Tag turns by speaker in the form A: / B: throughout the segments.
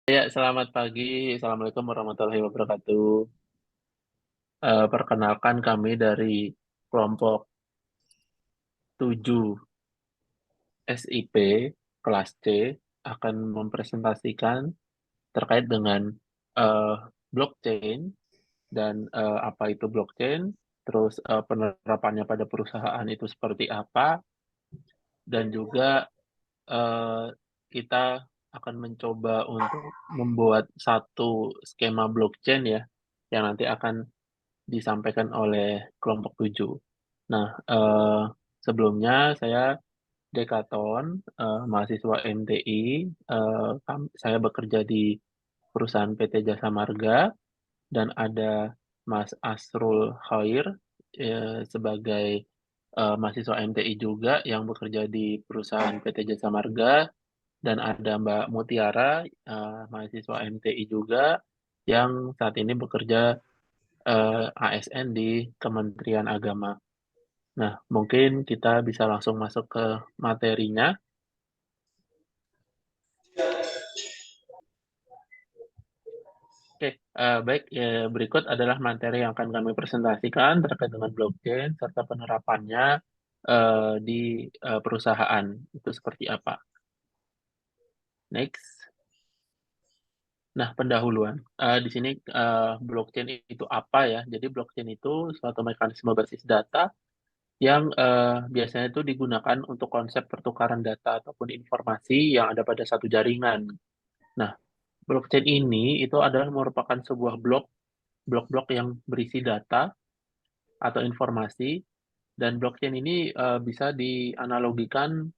A: Ya, selamat pagi. Assalamualaikum warahmatullahi wabarakatuh. Perkenalkan kami dari kelompok 7 SIP kelas C akan mempresentasikan terkait dengan eh, blockchain dan apa itu blockchain, terus penerapannya pada perusahaan itu seperti apa, dan juga eh, kita akan mencoba untuk membuat satu skema blockchain ya, yang nanti akan disampaikan oleh kelompok 7. Nah, sebelumnya saya Dekaton, mahasiswa MTI. Saya bekerja di perusahaan PT Jasa Marga dan ada Mas Asrul Khair sebagai mahasiswa MTI juga yang bekerja di perusahaan PT Jasa Marga dan ada Mbak Mutiara, mahasiswa MTI juga yang saat ini bekerja ASN di Kementerian Agama. Nah, mungkin kita bisa langsung masuk ke materinya. Oke, baik. Berikut adalah materi yang akan kami presentasikan terkait dengan blockchain serta penerapannya di perusahaan. Itu seperti apa? Next. Nah, pendahuluan. Di sini blockchain itu apa ya? Jadi blockchain itu suatu mekanisme basis data yang biasanya itu digunakan untuk konsep pertukaran data ataupun informasi yang ada pada satu jaringan. Nah, blockchain ini itu adalah merupakan sebuah blok-blok yang berisi data atau informasi, dan blockchain ini bisa dianalogikan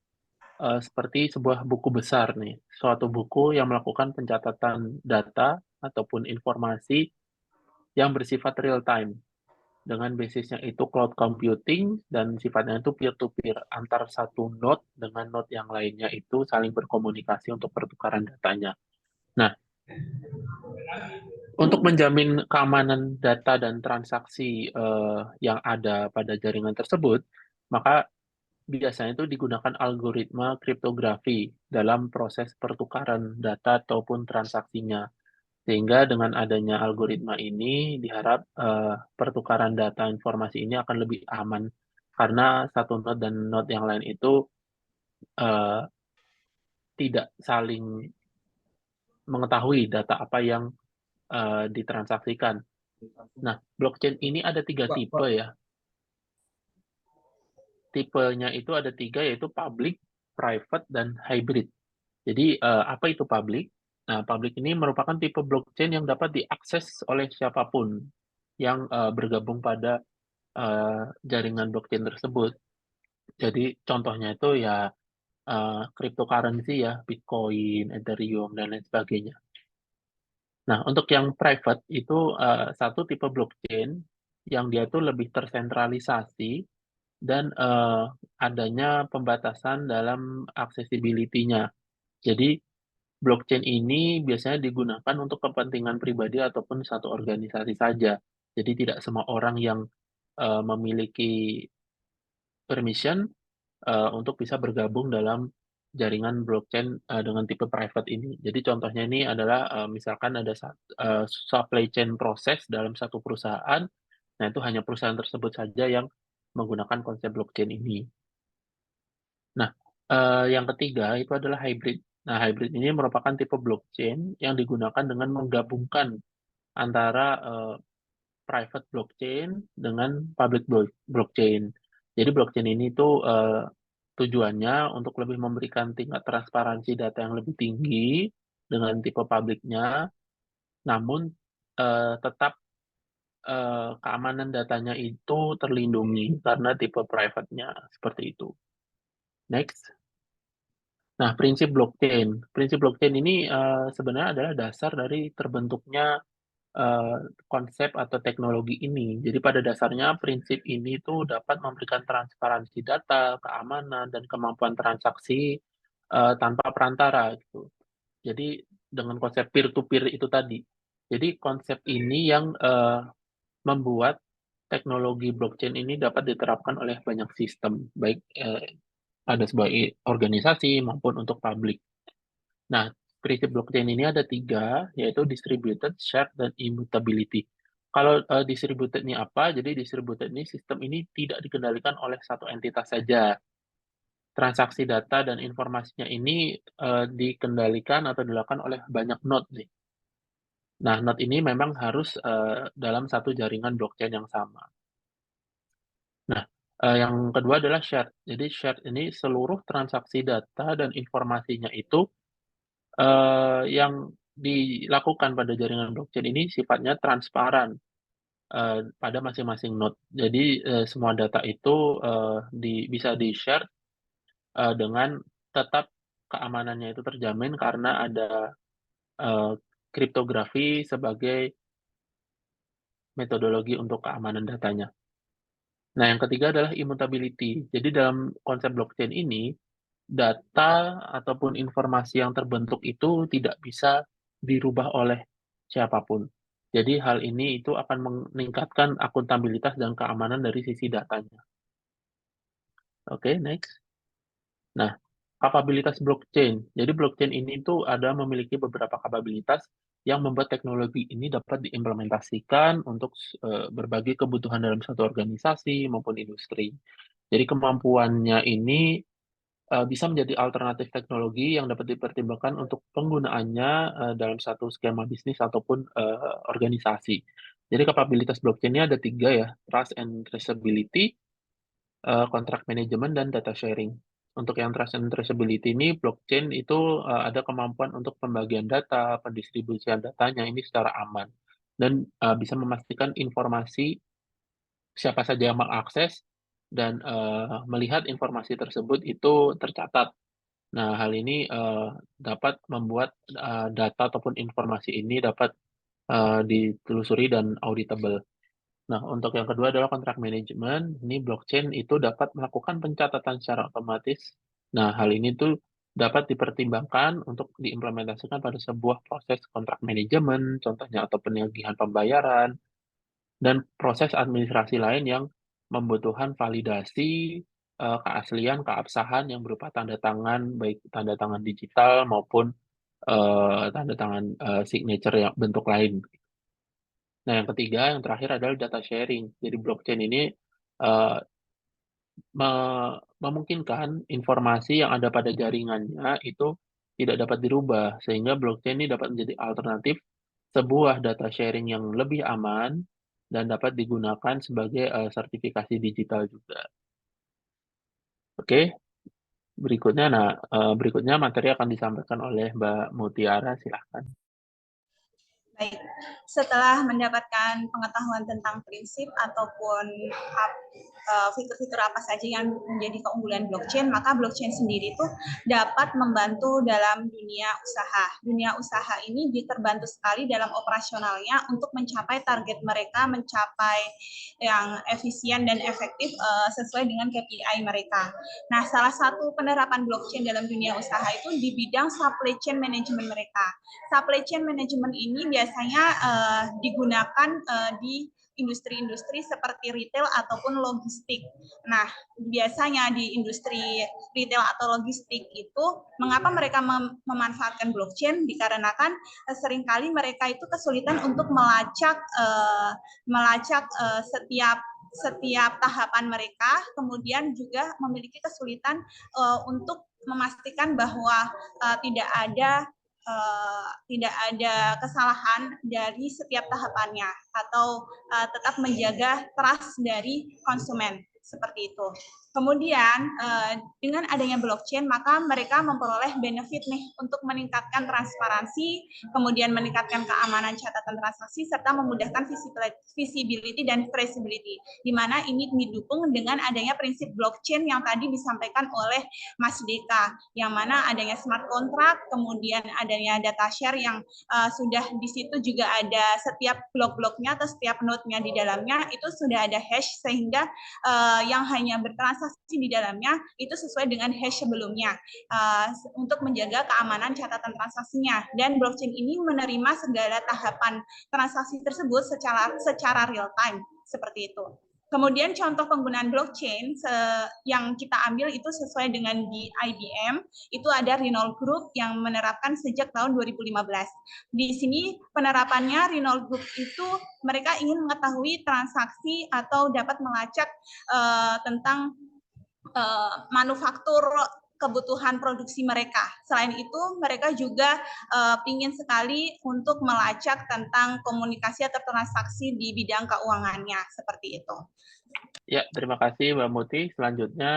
A: seperti sebuah buku besar nih, suatu buku yang melakukan pencatatan data ataupun informasi yang bersifat real time. Dengan basisnya itu cloud computing dan sifatnya itu peer-to-peer antar satu node dengan node yang lainnya itu saling berkomunikasi untuk pertukaran datanya. Nah, untuk menjamin keamanan data dan transaksi yang ada pada jaringan tersebut, maka biasanya itu digunakan algoritma kriptografi dalam proses pertukaran data ataupun transaksinya. Sehingga dengan adanya algoritma ini diharap pertukaran data informasi ini akan lebih aman karena satu node dan node yang lain itu eh, tidak saling mengetahui data apa yang ditransaksikan. Nah, blockchain ini ada tiga tipe ya. Tipenya itu ada tiga, yaitu public, private, dan hybrid. Jadi, apa itu public? Nah, public ini merupakan tipe blockchain yang dapat diakses oleh siapapun yang bergabung pada jaringan blockchain tersebut. Jadi, contohnya itu ya cryptocurrency ya, Bitcoin, Ethereum, dan lain sebagainya. Nah, untuk yang private itu satu tipe blockchain yang dia tuh lebih tersentralisasi dan adanya pembatasan dalam accessibility-nya. Jadi, blockchain ini biasanya digunakan untuk kepentingan pribadi ataupun satu organisasi saja. Jadi, tidak semua orang yang memiliki permission untuk bisa bergabung dalam jaringan blockchain dengan tipe private ini. Jadi, contohnya ini adalah misalkan ada supply chain proses dalam satu perusahaan. Nah, itu hanya perusahaan tersebut saja yang menggunakan konsep blockchain ini. Nah, yang ketiga itu adalah hybrid. Nah, hybrid ini merupakan tipe blockchain yang digunakan dengan menggabungkan antara private blockchain dengan public blockchain. Jadi blockchain ini tuh tujuannya untuk lebih memberikan tingkat transparansi data yang lebih tinggi dengan tipe publiknya, namun tetap keamanan datanya itu terlindungi karena tipe private-nya seperti itu. Next. Nah, prinsip blockchain ini sebenarnya adalah dasar dari terbentuknya eh, konsep atau teknologi ini. Jadi pada dasarnya prinsip ini itu dapat memberikan transparansi data, keamanan, dan kemampuan transaksi tanpa perantara gitu. Jadi dengan konsep peer-to-peer itu tadi. Jadi konsep ini yang membuat teknologi blockchain ini dapat diterapkan oleh banyak sistem, baik ada sebagai organisasi maupun untuk publik. Nah, prinsip blockchain ini ada 3, yaitu distributed, shared, dan immutability. Kalau distributed ini apa? Jadi distributed ini sistem ini tidak dikendalikan oleh satu entitas saja. Transaksi data dan informasinya ini dikendalikan atau dilakukan oleh banyak node nih. Nah, node ini memang harus dalam satu jaringan blockchain yang sama. Nah, yang kedua adalah shared. Jadi shared ini seluruh transaksi data dan informasinya itu yang dilakukan pada jaringan blockchain ini sifatnya transparan pada masing-masing node. Jadi semua data itu bisa di-share dengan tetap keamanannya itu terjamin karena ada eh, kriptografi sebagai metodologi untuk keamanan datanya. Nah, yang ketiga adalah immutability. Jadi dalam konsep blockchain ini, data ataupun informasi yang terbentuk itu tidak bisa dirubah oleh siapapun. Jadi hal ini itu akan meningkatkan akuntabilitas dan keamanan dari sisi datanya. Oke, next. Nah, kapabilitas blockchain. Jadi blockchain ini tuh ada memiliki beberapa kapabilitas yang membuat teknologi ini dapat diimplementasikan untuk berbagai kebutuhan dalam satu organisasi maupun industri. Jadi kemampuannya ini bisa menjadi alternatif teknologi yang dapat dipertimbangkan untuk penggunaannya dalam satu skema bisnis ataupun organisasi. Jadi kapabilitas blockchain ini ada 3 ya, trust and traceability, contract management, dan data sharing. Untuk yang trust and traceability ini, blockchain itu ada kemampuan untuk pembagian data, pendistribusian datanya ini secara aman, dan bisa memastikan informasi siapa saja yang mengakses dan melihat informasi tersebut itu tercatat. Nah, hal ini dapat membuat data ataupun informasi ini dapat ditelusuri dan auditable. Nah, untuk yang kedua adalah kontrak manajemen. Ini blockchain itu dapat melakukan pencatatan secara otomatis. Nah, hal ini tuh dapat dipertimbangkan untuk diimplementasikan pada sebuah proses kontrak manajemen, contohnya atau penagihan pembayaran, dan proses administrasi lain yang membutuhkan validasi keaslian, keabsahan yang berupa tanda tangan, baik tanda tangan digital maupun tanda tangan signature yang bentuk lain. Nah, yang ketiga, yang terakhir adalah data sharing. Jadi blockchain ini eh, memungkinkan informasi yang ada pada jaringannya itu tidak dapat dirubah, sehingga blockchain ini dapat menjadi alternatif sebuah data sharing yang lebih aman dan dapat digunakan sebagai sertifikasi digital juga. Oke, berikutnya, berikutnya materi akan disampaikan oleh Mbak Mutiara, silahkan.
B: Baik, setelah mendapatkan pengetahuan tentang prinsip ataupun fitur-fitur apa saja yang menjadi keunggulan blockchain, maka blockchain sendiri itu dapat membantu dalam dunia usaha. Dunia usaha ini terbantu sekali dalam operasionalnya untuk mencapai target mereka, mencapai yang efisien dan efektif sesuai dengan KPI mereka. Nah, salah satu penerapan blockchain dalam dunia usaha itu di bidang supply chain management mereka. Supply chain management ini biasanya digunakan di industri-industri seperti retail ataupun logistik. Nah, biasanya di industri retail atau logistik itu, mengapa mereka memanfaatkan blockchain? Dikarenakan seringkali mereka itu kesulitan untuk melacak setiap tahapan mereka, kemudian juga memiliki kesulitan untuk memastikan bahwa tidak ada kesalahan dari setiap tahapannya atau tetap menjaga trust dari konsumen seperti itu. Kemudian dengan adanya blockchain maka mereka memperoleh benefit nih untuk meningkatkan transparansi, kemudian meningkatkan keamanan catatan transaksi serta memudahkan visibility dan traceability. Di mana ini didukung dengan adanya prinsip blockchain yang tadi disampaikan oleh Mas Deka, yang mana adanya smart contract, kemudian adanya data share yang sudah di situ juga ada setiap blok-bloknya atau setiap node-nya di dalamnya itu sudah ada hash sehingga yang hanya bertransaksi di dalamnya itu sesuai dengan hash sebelumnya untuk menjaga keamanan catatan transaksinya, dan blockchain ini menerima segala tahapan transaksi tersebut secara real time seperti itu. Kemudian contoh penggunaan blockchain yang kita ambil itu sesuai dengan di IBM, itu ada Renault Group yang menerapkan sejak tahun 2015. Di sini penerapannya Renault Group itu mereka ingin mengetahui transaksi atau dapat melacak tentang manufaktur kebutuhan produksi mereka. Selain itu, mereka juga ingin sekali untuk melacak tentang komunikasi atau transaksi di bidang keuangannya, seperti itu.
A: Ya, terima kasih Mbak Muti. Selanjutnya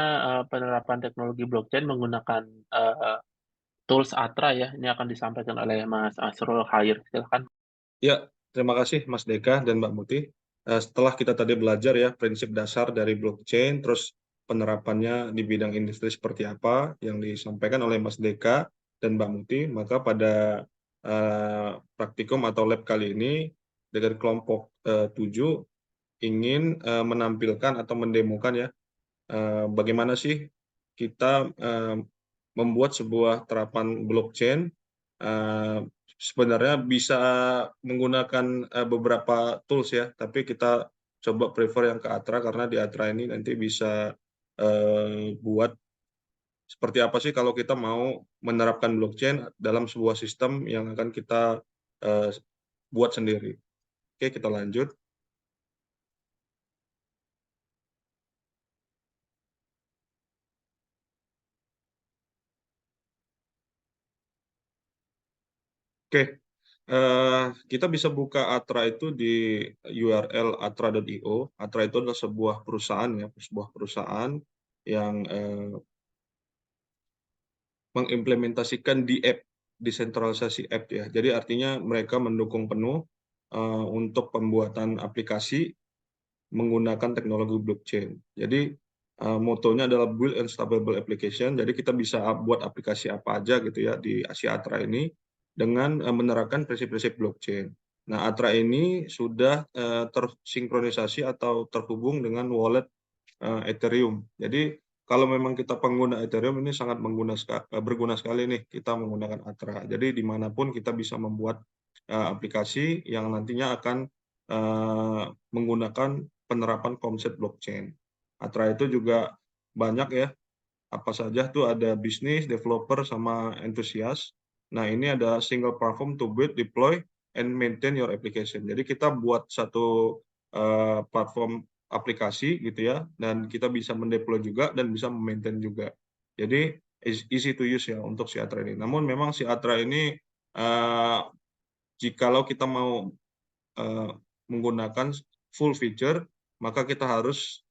A: penerapan teknologi blockchain menggunakan tools Atra ya. Ini akan disampaikan oleh Mas Asrul Khair. Silakan.
C: Ya, terima kasih Mas Deka dan Mbak Muti. Setelah kita tadi belajar ya prinsip dasar dari blockchain, terus penerapannya di bidang industri seperti apa yang disampaikan oleh Mas Deka dan Mbak Muti, maka pada praktikum atau lab kali ini dari kelompok 7 ingin menampilkan atau mendemokan ya bagaimana sih kita membuat sebuah terapan blockchain. Sebenarnya bisa menggunakan beberapa tools ya, tapi kita coba prefer yang ke Atra karena di Atra ini nanti bisa buat seperti apa sih kalau kita mau menerapkan blockchain dalam sebuah sistem yang akan kita buat sendiri. Oke, kita lanjut. Oke, kita bisa buka Atra itu di URL atra.io. Atra itu adalah sebuah perusahaan ya, sebuah perusahaan yang mengimplementasikan di app, desentralisasi app ya. Jadi artinya mereka mendukung penuh untuk pembuatan aplikasi menggunakan teknologi blockchain. Jadi motonya adalah build and stable application. Jadi kita bisa buat aplikasi apa aja gitu ya di Asia Atra ini dengan menerapkan prinsip-prinsip blockchain. Nah, Atra ini sudah tersinkronisasi atau terhubung dengan wallet Ethereum. Jadi kalau memang kita pengguna Ethereum ini sangat berguna sekali nih kita menggunakan Atra. Jadi dimanapun kita bisa membuat aplikasi yang nantinya akan menggunakan penerapan konsep blockchain. Atra itu juga banyak ya, apa saja tuh ada bisnis, developer, sama entusias. Nah, ini ada single platform to build, deploy, and maintain your application. Jadi kita buat satu platform aplikasi gitu ya, dan kita bisa mendeploy juga dan bisa memaintain juga. Jadi easy to use ya untuk si Atra ini. Namun memang si Atra ini jikalau kita mau menggunakan full feature, maka kita harus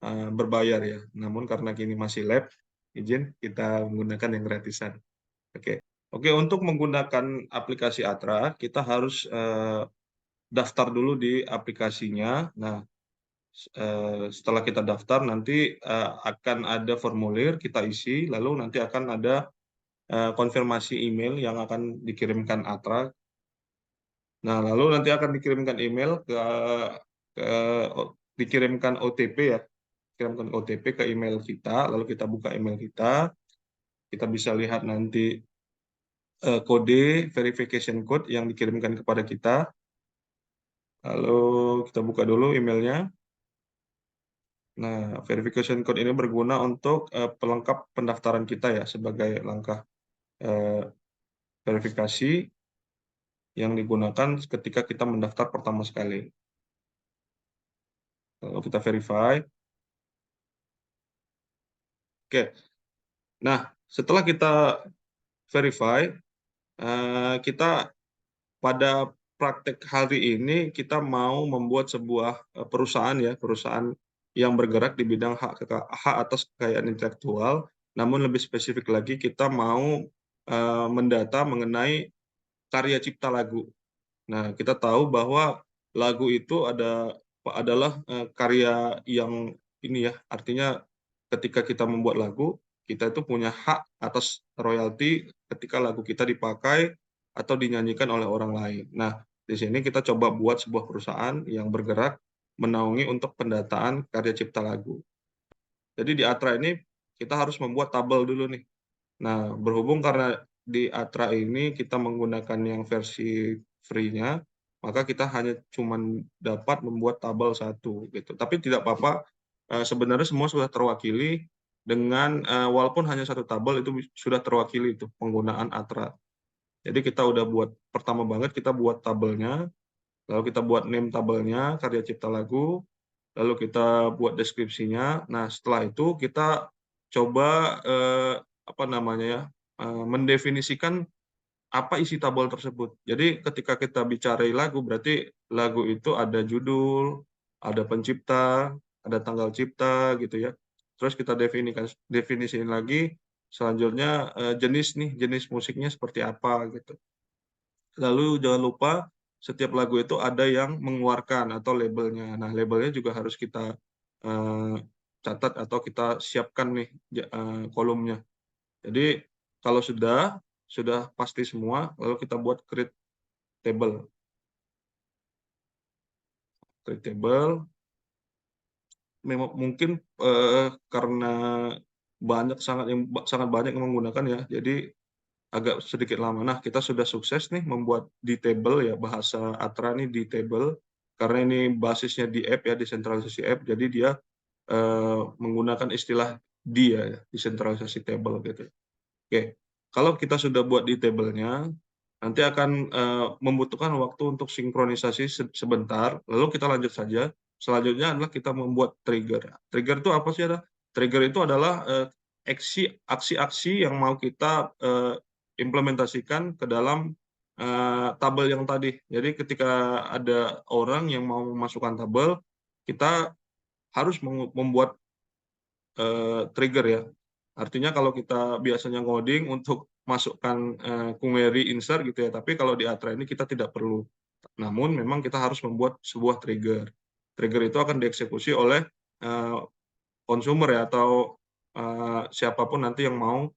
C: berbayar ya. Namun karena kini masih lab, izin kita menggunakan yang gratisan. Oke, untuk menggunakan aplikasi Atra, kita harus daftar dulu di aplikasinya. Nah, setelah kita daftar, nanti akan ada formulir kita isi, lalu nanti akan ada konfirmasi email yang akan dikirimkan Atra. Nah, lalu nanti akan dikirimkan email dikirimkan OTP ya, kirimkan OTP ke email kita, lalu kita buka email kita bisa lihat nanti kode verification code yang dikirimkan kepada kita. Lalu kita buka dulu emailnya. Nah, verification code ini berguna untuk pelengkap pendaftaran kita ya sebagai langkah verifikasi yang digunakan ketika kita mendaftar pertama sekali. Lalu kita verify. Oke. Nah, setelah kita verify, kita pada praktek hari ini kita mau membuat sebuah perusahaan ya, perusahaan yang bergerak di bidang hak atas kekayaan intelektual. Namun lebih spesifik lagi kita mau mendata mengenai karya cipta lagu. Nah, kita tahu bahwa lagu itu adalah karya yang ini ya, artinya ketika kita membuat lagu, kita itu punya hak atas royalti ketika lagu kita dipakai atau dinyanyikan oleh orang lain. Nah, di sini kita coba buat sebuah perusahaan yang bergerak menaungi untuk pendataan karya cipta lagu. Jadi di Atra ini kita harus membuat tabel dulu nih. Nah, berhubung karena di Atra ini kita menggunakan yang versi free-nya, maka kita hanya cuman dapat membuat tabel satu gitu. Tapi tidak apa-apa, sebenarnya semua sudah terwakili dengan walaupun hanya satu tabel itu sudah terwakili itu penggunaan Atra. Jadi kita udah buat pertama banget kita buat tabelnya, lalu kita buat name tabelnya karya cipta lagu, lalu kita buat deskripsinya. Nah setelah itu kita coba apa namanya ya, mendefinisikan apa isi tabel tersebut. Jadi ketika kita bicara lagu, berarti lagu itu ada judul, ada pencipta, ada tanggal cipta gitu ya. Terus kita definisiin lagi, selanjutnya jenis musiknya seperti apa gitu. Lalu jangan lupa setiap lagu itu ada yang mengeluarkan atau labelnya. Nah labelnya juga harus kita catat atau kita siapkan nih kolomnya. Jadi kalau sudah pasti semua, lalu kita buat create table. Create table, memang mungkin karena sangat banyak yang menggunakan ya, jadi agak sedikit lama. Nah, kita sudah sukses nih membuat di table ya, bahasa Atra nih di table, karena ini basisnya di app ya, desentralisasi app, jadi dia menggunakan istilah dia ya, desentralisasi table gitu. Oke, kalau kita sudah buat di table-nya, nanti akan membutuhkan waktu untuk sinkronisasi sebentar, lalu kita lanjut saja. Selanjutnya adalah kita membuat trigger. Trigger itu apa sih? Trigger itu adalah aksi-aksi yang mau kita implementasikan ke dalam tabel yang tadi. Jadi ketika ada orang yang mau memasukkan tabel, kita harus membuat trigger ya. Artinya kalau kita biasanya ngoding untuk masukkan query insert gitu ya, tapi kalau di Atra ini kita tidak perlu. Namun memang kita harus membuat sebuah trigger. Trigger itu akan dieksekusi oleh konsumer ya, atau siapapun nanti yang mau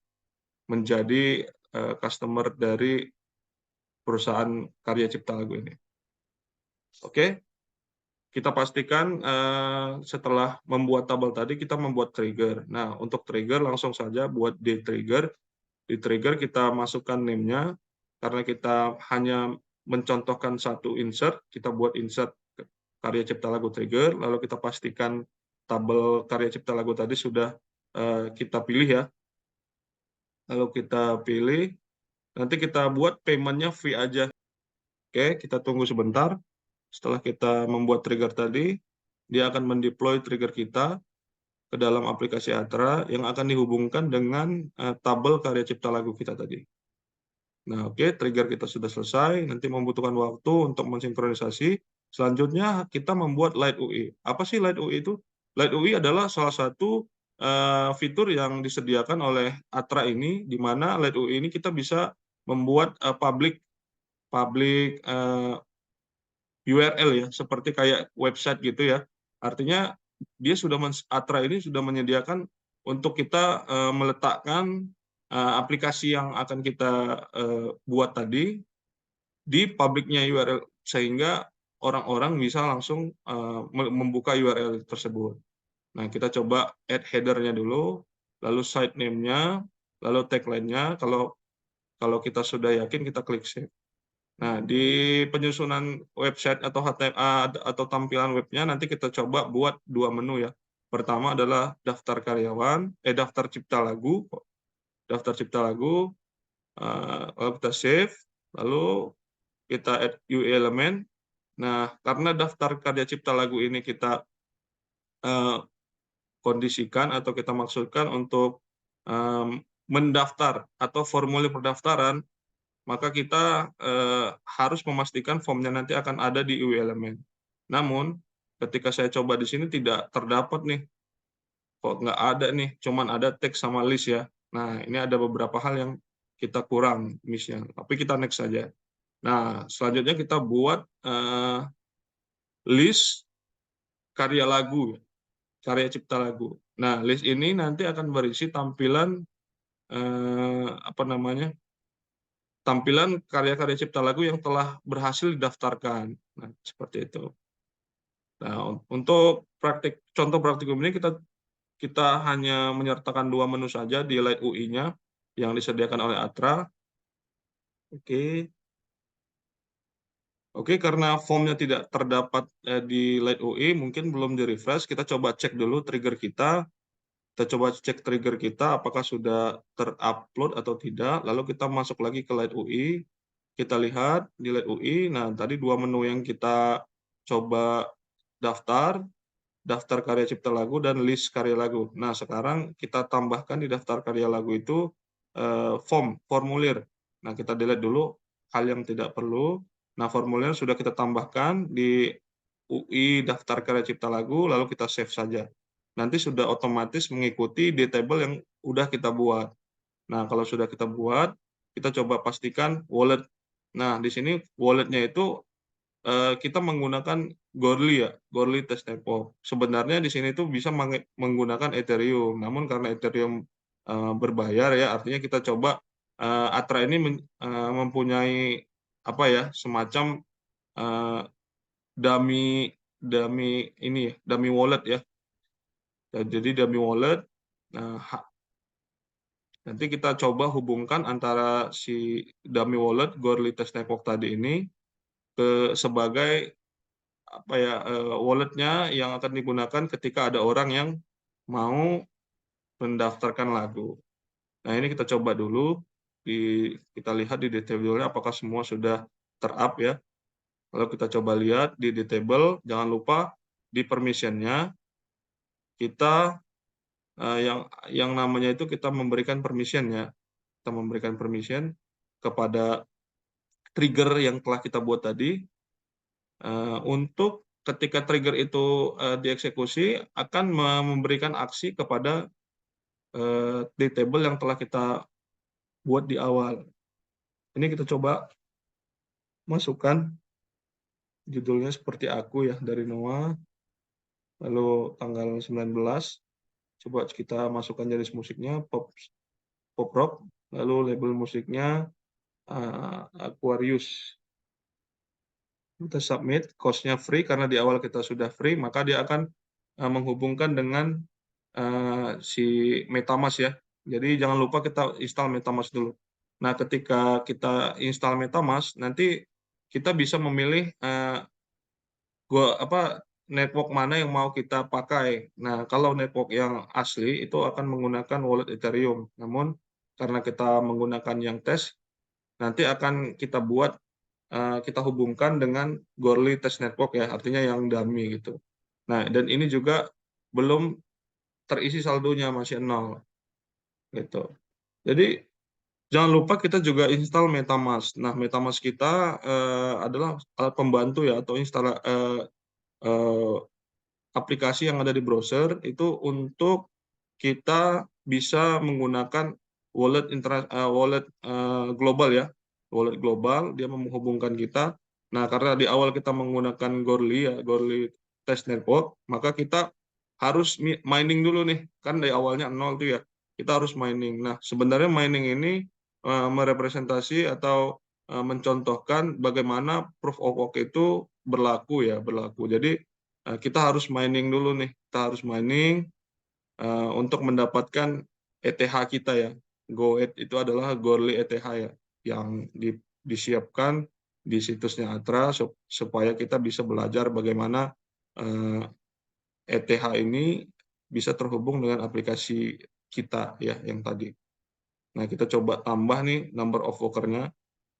C: menjadi customer dari perusahaan karya cipta lagu ini. Oke, kita pastikan setelah membuat tabel tadi kita membuat trigger. Nah, untuk trigger langsung saja buat di trigger. Di trigger kita masukkan name-nya, karena kita hanya mencontohkan satu insert, kita buat insert karya cipta lagu trigger, lalu kita pastikan tabel karya cipta lagu tadi sudah kita pilih ya. Lalu kita pilih, nanti kita buat payment-nya fee aja. Oke, kita tunggu sebentar. Setelah kita membuat trigger tadi, dia akan mendeploy trigger kita ke dalam aplikasi Atra yang akan dihubungkan dengan tabel karya cipta lagu kita tadi. Nah, oke, trigger kita sudah selesai, nanti membutuhkan waktu untuk mensinkronisasi. Selanjutnya kita membuat Light UI. Apa sih Light UI itu? Light UI adalah salah satu fitur yang disediakan oleh Atra ini, di mana Light UI ini kita bisa membuat public URL ya, seperti kayak website gitu ya. Artinya Atra ini sudah menyediakan untuk kita meletakkan aplikasi yang akan kita buat tadi di publiknya URL, sehingga orang-orang bisa langsung membuka URL tersebut. Nah, kita coba add header-nya dulu, lalu site name-nya, lalu tagline-nya. Kalau kita sudah yakin, kita klik save. Nah, di penyusunan website atau HTML atau tampilan webnya nanti kita coba buat dua menu ya. Pertama adalah daftar karyawan, daftar cipta lagu, lalu kita save, lalu kita add UI element. Nah, karena daftar karya cipta lagu ini kita kondisikan atau kita maksudkan untuk mendaftar atau formulir pendaftaran, maka kita harus memastikan formnya nanti akan ada di UI element. Namun, ketika saya coba di sini tidak terdapat nih. Kok nggak ada nih, cuman ada teks sama list ya. Nah, ini ada beberapa hal yang kita kurang misalnya, tapi kita next saja. Nah, selanjutnya kita buat list karya lagu, karya cipta lagu. Nah, list ini nanti akan berisi tampilan tampilan karya-karya cipta lagu yang telah berhasil didaftarkan. Nah, seperti itu. Nah, untuk contoh praktikum ini kita hanya menyertakan dua menu saja di Light UI-nya yang disediakan oleh Atra. Oke. Oke, karena formnya tidak terdapat di Light UI, mungkin belum di-refresh. Kita coba cek dulu trigger kita. Kita coba cek trigger kita apakah sudah terupload atau tidak. Lalu kita masuk lagi ke Light UI. Kita lihat di Light UI. Nah, tadi 2 menu yang kita coba daftar karya cipta lagu dan list karya lagu. Nah, sekarang kita tambahkan di daftar karya lagu itu formulir. Nah, kita delete dulu hal yang tidak perlu. Nah, formulir sudah kita tambahkan di UI daftar karya cipta lagu, lalu kita save saja. Nanti sudah otomatis mengikuti di table yang udah kita buat. Nah, kalau sudah kita buat, kita coba pastikan wallet. Nah, di sini walletnya itu kita menggunakan Goerli ya, Goerli Test Network. Sebenarnya di sini tuh bisa menggunakan Ethereum, namun karena Ethereum berbayar ya, artinya kita coba Atra ini mempunyai apa ya, semacam dummy ini ya, dummy wallet ya. Jadi dummy wallet. Nah, nanti kita coba hubungkan antara si dummy wallet Goerli Test Network tadi ini sebagai apa ya, wallet-nya yang akan digunakan ketika ada orang yang mau mendaftarkan lagu. Nah, ini kita coba dulu, kita lihat di detailnya apakah semua sudah ter-up ya. Lalu kita coba lihat di detail, jangan lupa di permission-nya kita yang namanya itu kita memberikan permission ya. Kita memberikan permission kepada trigger yang telah kita buat tadi untuk ketika trigger itu dieksekusi akan memberikan aksi kepada di table yang telah kita buat di awal. Ini kita coba masukkan judulnya seperti aku ya, dari Noah, lalu tanggal 19, coba kita masukkan jenis musiknya pop rock, lalu label musiknya Aquarius. Kita submit, cost-nya free karena di awal kita sudah free, maka dia akan menghubungkan dengan si MetaMask ya. Jadi jangan lupa kita install MetaMask dulu. Nah, ketika kita install MetaMask, nanti kita bisa memilih network mana yang mau kita pakai. Nah, kalau network yang asli itu akan menggunakan wallet Ethereum. Namun karena kita menggunakan yang tes, nanti akan kita buat kita hubungkan dengan Goerli Test Network ya, artinya yang dummy gitu. Nah, dan ini juga belum terisi saldonya, masih 0 gitu. Jadi jangan lupa kita juga install MetaMask. Nah, MetaMask kita adalah alat pembantu ya, atau aplikasi yang ada di browser itu untuk kita bisa menggunakan wallet global ya, wallet global, dia menghubungkan kita. Nah, karena di awal kita menggunakan Goerli ya, Goerli Test Network, maka kita harus mining dulu nih, kan dari awalnya 0 tuh ya, kita harus mining. Nah, sebenarnya mining ini merepresentasi atau mencontohkan bagaimana proof of work itu berlaku. Jadi kita harus mining dulu nih, kita harus mining untuk mendapatkan ETH kita ya. GoETH itu adalah Goerli ETH ya, yang disiapkan di situsnya Atra supaya kita bisa belajar bagaimana ETH ini bisa terhubung dengan aplikasi kita ya yang tadi. Nah, kita coba tambah nih number of worker-nya.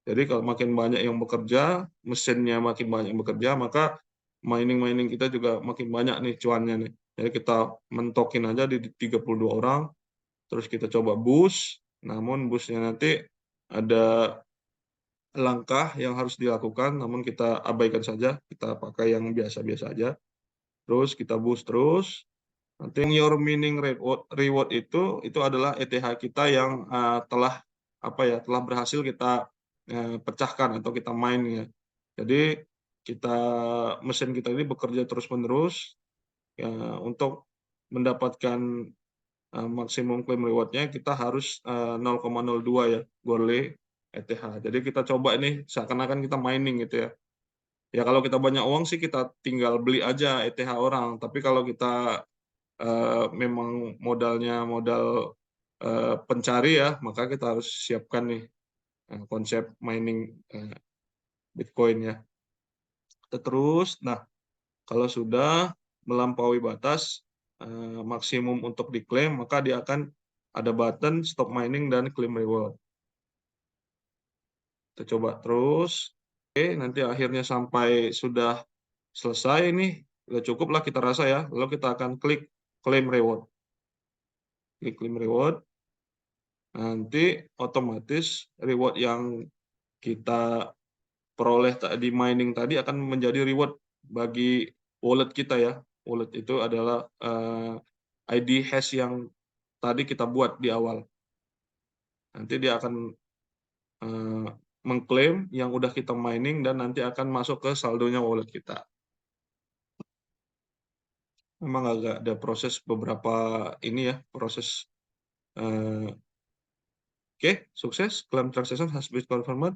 C: Jadi kalau makin banyak yang bekerja, mesinnya makin banyak yang bekerja, maka mining kita juga makin banyak nih cuannya nih. Jadi kita mentokin aja di 32 orang, terus kita coba boost, namun boostnya nanti ada langkah yang harus dilakukan, namun kita abaikan saja, kita pakai yang biasa-biasa aja. Terus kita boost terus. Nanti your mining reward itu adalah ETH kita yang telah berhasil kita pecahkan atau kita mine ya. Jadi mesin kita ini bekerja terus-menerus ya, untuk mendapatkan maksimum claim reward-nya kita harus 0,02 ya Goerli ETH. Jadi kita coba ini seakan-akan kita mining gitu ya. Ya kalau kita banyak uang sih kita tinggal beli aja ETH orang, tapi kalau kita memang modalnya modal pencari ya, maka kita harus siapkan nih konsep mining Bitcoin ya. kita terus. Nah, kalau sudah melampaui batas maksimum untuk diklaim, maka dia akan ada button stop mining dan claim reward. Kita coba terus. Oke, nanti akhirnya sampai sudah selesai nih, udah cukup lah kita rasa ya. Lalu kita akan klik claim reward. Klik claim reward. Nanti otomatis reward yang kita peroleh di mining tadi akan menjadi reward bagi wallet kita ya. Wallet itu adalah ID hash yang tadi kita buat di awal. Nanti dia akan mengklaim yang udah kita mining dan nanti akan masuk ke saldonya wallet kita. Memang agak ada proses beberapa ini ya, proses. Oke, sukses. Claim transaction has been confirmed.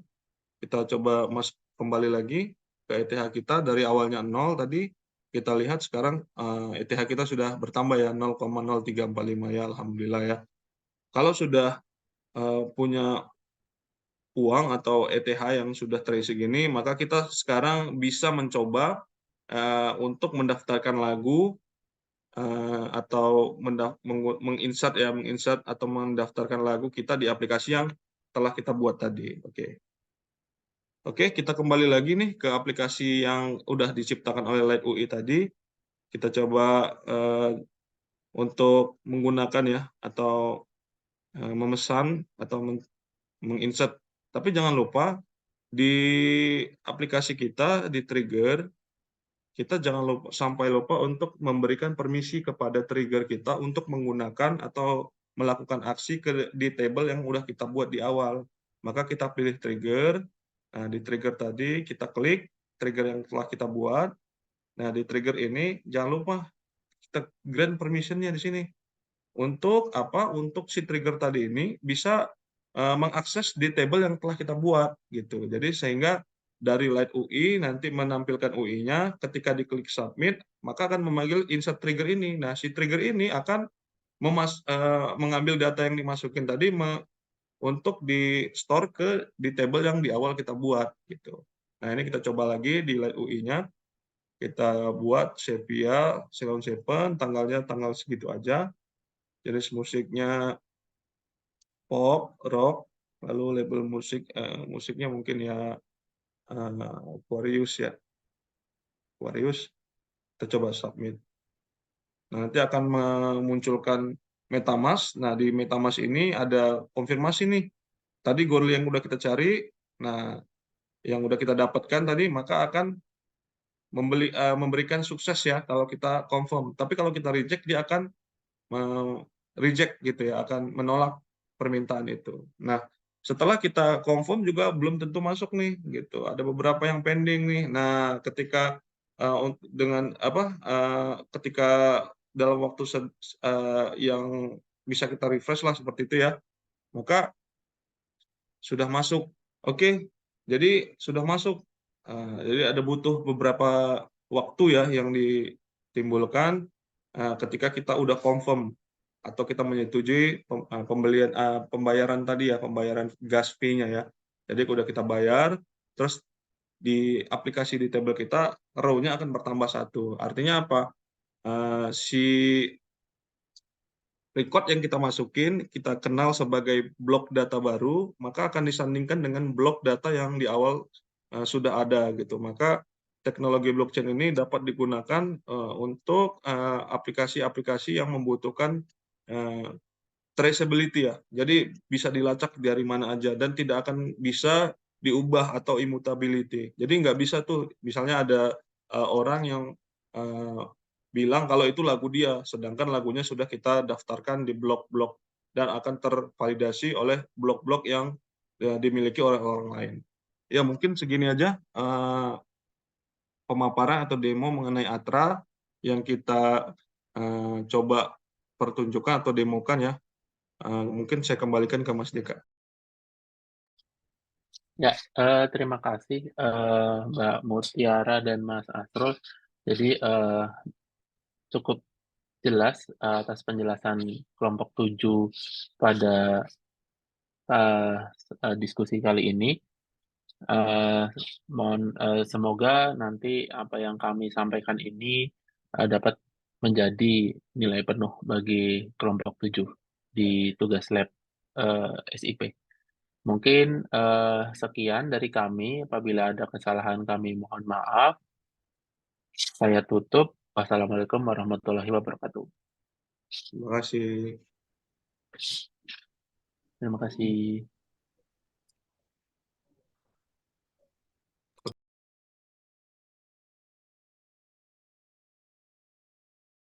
C: Kita coba kembali lagi ke ETH kita dari awalnya 0 tadi. Kita lihat sekarang ETH kita sudah bertambah ya 0,0345 ya, alhamdulillah ya. Kalau sudah punya uang atau ETH yang sudah terisi gini, maka kita sekarang bisa mencoba untuk mendaftarkan lagu atau menginsert atau mendaftarkan lagu kita di aplikasi yang telah kita buat tadi. Oke, kita kembali lagi nih ke aplikasi yang udah diciptakan oleh Light UI tadi. Kita coba untuk menggunakan ya atau memesan atau menginsert. Tapi jangan lupa di aplikasi kita di trigger, kita jangan sampai lupa untuk memberikan permisi kepada trigger kita untuk menggunakan atau melakukan aksi di table yang udah kita buat di awal. Maka kita pilih trigger. Nah, di trigger tadi kita klik trigger yang telah kita buat. Nah, di trigger ini jangan lupa kita grant permission-nya di sini. Untuk apa? Untuk si trigger tadi ini bisa mengakses di table yang telah kita buat gitu. Jadi sehingga dari Light UI nanti menampilkan UI-nya, ketika diklik submit, maka akan memanggil insert trigger ini. Nah, si trigger ini akan mengambil data yang dimasukin tadi untuk di-store di table yang di awal kita buat gitu. Nah, ini kita coba lagi di Light UI-nya. Kita buat Sepia Ceylon 7, tanggalnya tanggal segitu aja. Jenis musiknya pop, rock, lalu label musiknya mungkin ya Aquarius ya. Aquarius, kita coba submit. Nah, nanti akan memunculkan MetaMask. Nah, di MetaMask ini ada konfirmasi nih. Tadi goal yang udah kita cari, nah yang udah kita dapatkan tadi, maka akan memberikan sukses ya kalau kita confirm. Tapi kalau kita reject, dia akan reject gitu ya, akan menolak permintaan itu. Nah, setelah kita confirm juga belum tentu masuk nih gitu. Ada beberapa yang pending nih. Nah, ketika ketika dalam waktu yang bisa kita refresh lah seperti itu ya, maka sudah masuk. Oke, jadi sudah masuk. Jadi ada butuh beberapa waktu ya yang ditimbulkan ketika kita udah confirm atau kita menyetujui pembayaran tadi ya, pembayaran gas fee-nya ya. Jadi udah kita bayar, terus di aplikasi di table kita row-nya akan bertambah 1. Artinya apa? Si record yang kita masukin, kita kenal sebagai blok data baru, maka akan disandingkan dengan blok data yang di awal sudah ada gitu. Maka teknologi blockchain ini dapat digunakan untuk aplikasi-aplikasi yang membutuhkan traceability ya. Jadi bisa dilacak dari mana aja dan tidak akan bisa diubah atau immutability. Jadi nggak bisa tuh, misalnya ada orang yang bilang kalau itu lagu dia, sedangkan lagunya sudah kita daftarkan di blok-blok dan akan tervalidasi oleh blok-blok yang dimiliki oleh orang lain. Ya mungkin segini aja pemaparan atau demo mengenai Atra yang kita coba pertunjukkan atau demokan ya. Mungkin saya kembalikan ke Mas Dika.
A: Ya, terima kasih Mbak Mutiara dan Mas Asrul. Jadi cukup jelas atas penjelasan kelompok 7 pada diskusi kali ini. Semoga nanti apa yang kami sampaikan ini dapat menjadi nilai penuh bagi kelompok 7 di tugas lab SIP. Mungkin sekian dari kami. Apabila ada kesalahan kami mohon maaf. Saya tutup. Wassalamualaikum warahmatullahi wabarakatuh.
C: Terima kasih.
A: Terima kasih.